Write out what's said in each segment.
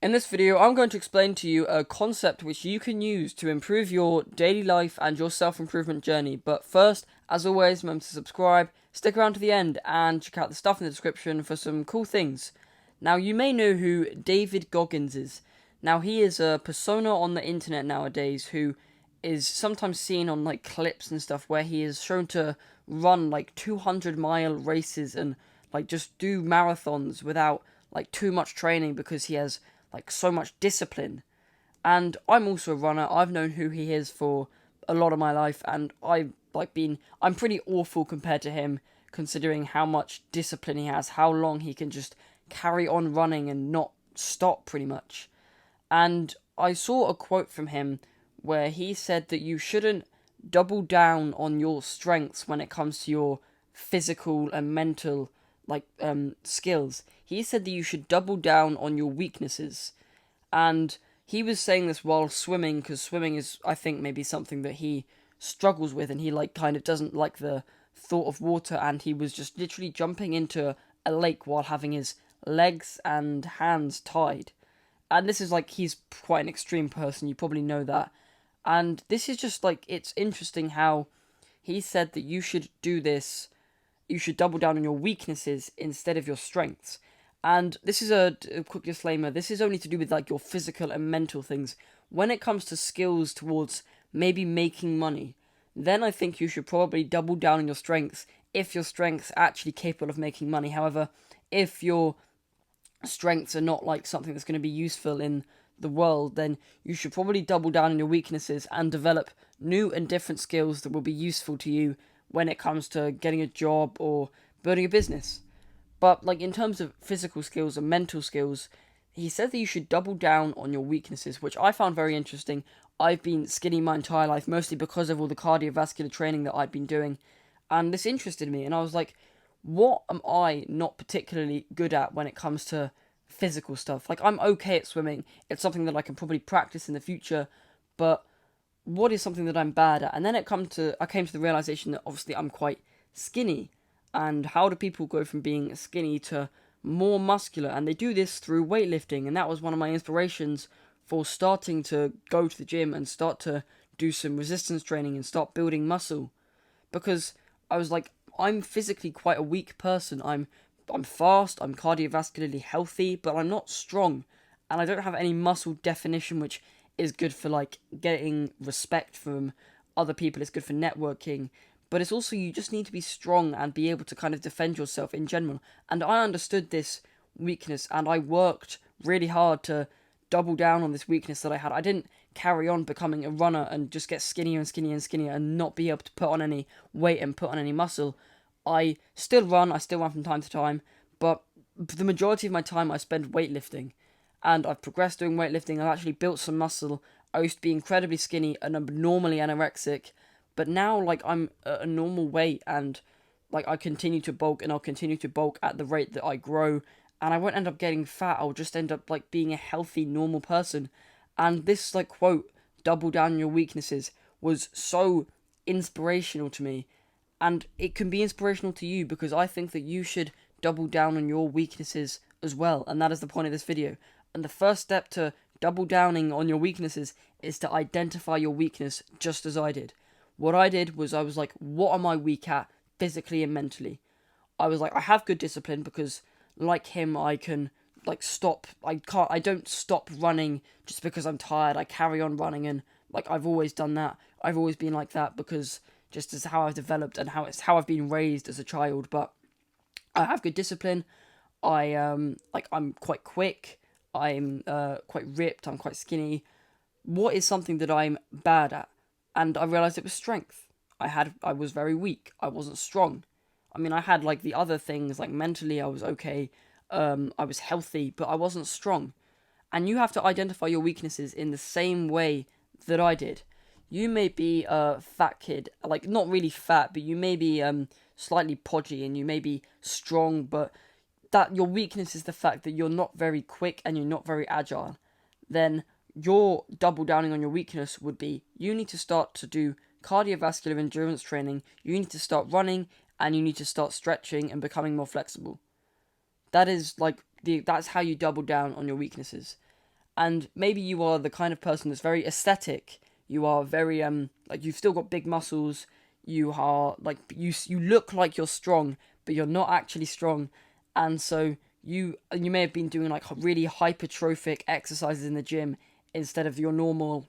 In this video, I'm going to explain to you a concept which you can use to improve your daily life and your self-improvement journey. But first, as always, remember to subscribe, stick around to the end, and check out the stuff in the description for some cool things. Now, you may know who David Goggins is. Now, he is a persona on the internet nowadays who is sometimes seen on like clips and stuff where he is shown to run like 200-mile races and like just do marathons without like too much training because he has like so much discipline. And I'm also a runner. I've known who he is for a lot of my life, and I'm pretty awful compared to him, considering how much discipline he has, how long he can just carry on running and not stop pretty much. And I saw a quote from him where he said that you shouldn't double down on your strengths when it comes to your physical and mental skills. He said that you should double down on your weaknesses. And he was saying this while swimming, because swimming is, I think, maybe something that he struggles with, and he like kind of doesn't like the thought of water, and he was just literally jumping into a lake while having his legs and hands tied. And this is like, he's quite an extreme person, you probably know that. And this is just like, it's interesting how he said that you should do this, you should double down on your weaknesses instead of your strengths. And this is a quick disclaimer, this is only to do with like your physical and mental things. When it comes to skills towards maybe making money, then I think you should probably double down on your strengths if your strengths are actually capable of making money. However, if your strengths are not like something that's going to be useful in the world, then you should probably double down on your weaknesses and develop new and different skills that will be useful to you when it comes to getting a job or building a business. But like in terms of physical skills and mental skills, he said that you should double down on your weaknesses, which I found very interesting. I've been skinny my entire life, mostly because of all the cardiovascular training that I've been doing, and this interested me, and I was like, what am I not particularly good at when it comes to physical stuff? Like, I'm okay at swimming, it's something that I can probably practice in the future, but what is something that I'm bad at? And then I came to the realization that obviously I'm quite skinny. And how do people go from being skinny to more muscular? And they do this through weightlifting, and that was one of my inspirations for starting to go to the gym and start to do some resistance training and start building muscle. Because I was like, I'm physically quite a weak person. I'm fast, I'm cardiovascularly healthy, but I'm not strong. And I don't have any muscle definition, which is good for like getting respect from other people. It's good for networking, but it's also, you just need to be strong and be able to kind of defend yourself in general. And I understood this weakness, and I worked really hard to double down on this weakness that I had. I didn't carry on becoming a runner and just get skinnier and skinnier and skinnier and not be able to put on any weight and put on any muscle. I still run, from time to time, but the majority of my time I spend weightlifting. And I've progressed doing weightlifting, I've actually built some muscle. I used to be incredibly skinny and abnormally anorexic, but now like I'm at a normal weight, and like I continue to bulk, and I'll continue to bulk at the rate that I grow, and I won't end up getting fat. I'll just end up like being a healthy normal person. And this like quote, double down on your weaknesses, was so inspirational to me, and it can be inspirational to you, because I think that you should double down on your weaknesses as well, and that is the point of this video. And the first step to double downing on your weaknesses is to identify your weakness, just as I did. What I did was, I was like, what am I weak at physically and mentally? I was like, I have good discipline, because like him, I can like stop. I don't stop running just because I'm tired. I carry on running, and like I've always done that. I've always been like that, because just as how I've developed and how I've been raised as a child. But I have good discipline. I'm quite quick. I'm quite ripped. I'm quite skinny. What is something that I'm bad at? And I realized it was strength. I was very weak. I wasn't strong. I mean, I had like the other things, like mentally I was okay. I was healthy, but I wasn't strong. And you have to identify your weaknesses in the same way that I did. You may be a fat kid, like not really fat, but you may be slightly podgy, and you may be strong, but that your weakness is the fact that you're not very quick and you're not very agile. Then your double downing on your weakness would be, you need to start to do cardiovascular endurance training, you need to start running, and you need to start stretching and becoming more flexible. That's how you double down on your weaknesses. And maybe you are the kind of person that's very aesthetic. You are very like you've still got big muscles. You are like you look like you're strong, but you're not actually strong. And so you may have been doing like really hypertrophic exercises in the gym instead of your normal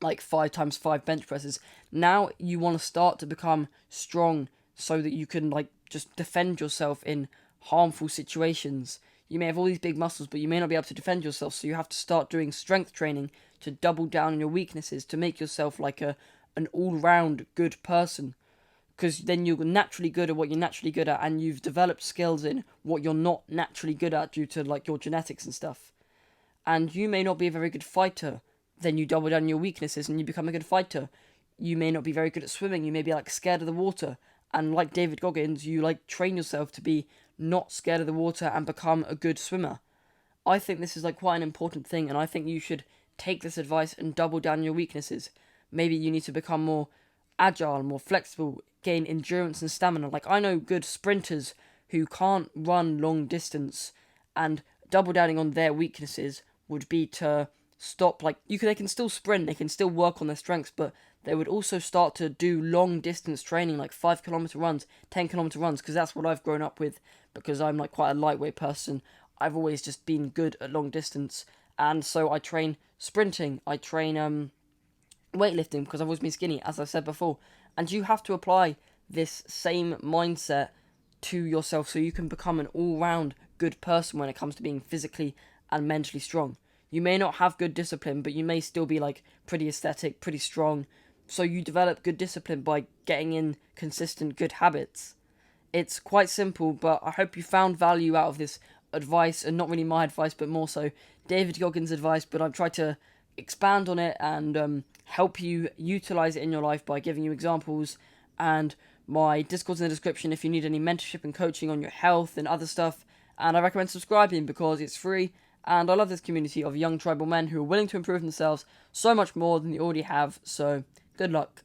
like 5x5 bench presses. Now you want to start to become strong so that you can like just defend yourself in harmful situations. You may have all these big muscles, but you may not be able to defend yourself, so you have to start doing strength training to double down on your weaknesses to make yourself like an all-round good person. Because then you're naturally good at what you're naturally good at, and you've developed skills in what you're not naturally good at due to like your genetics and stuff. And you may not be a very good fighter, then you double down on your weaknesses and you become a good fighter. You may not be very good at swimming, you may be like scared of the water, and like David Goggins, you like train yourself to be not scared of the water and become a good swimmer. I think this is like quite an important thing, and I think you should take this advice and double down on your weaknesses. Maybe you need to become more agile, more flexible, gain endurance and stamina. Like I know good sprinters who can't run long distance, and double downing on their weaknesses would be to stop like they can still sprint, they can still work on their strengths, but they would also start to do long distance training like 5 kilometer runs, 10 kilometer runs, because that's what I've grown up with, because I'm like quite a lightweight person. I've always just been good at long distance, and so I train sprinting, I train weightlifting because I've always been skinny, as I said before. And you have to apply this same mindset to yourself so you can become an all-round good person when it comes to being physically and mentally strong. You may not have good discipline, but you may still be like pretty aesthetic, pretty strong. So you develop good discipline by getting in consistent good habits. It's quite simple, but I hope you found value out of this advice, and not really my advice, but more so David Goggins' advice. But I've tried to expand on it and help you utilize it in your life by giving you examples. And my Discord's in the description if you need any mentorship and coaching on your health and other stuff. And I recommend subscribing because it's free. And I love this community of young tribal men who are willing to improve themselves so much more than they already have. So good luck.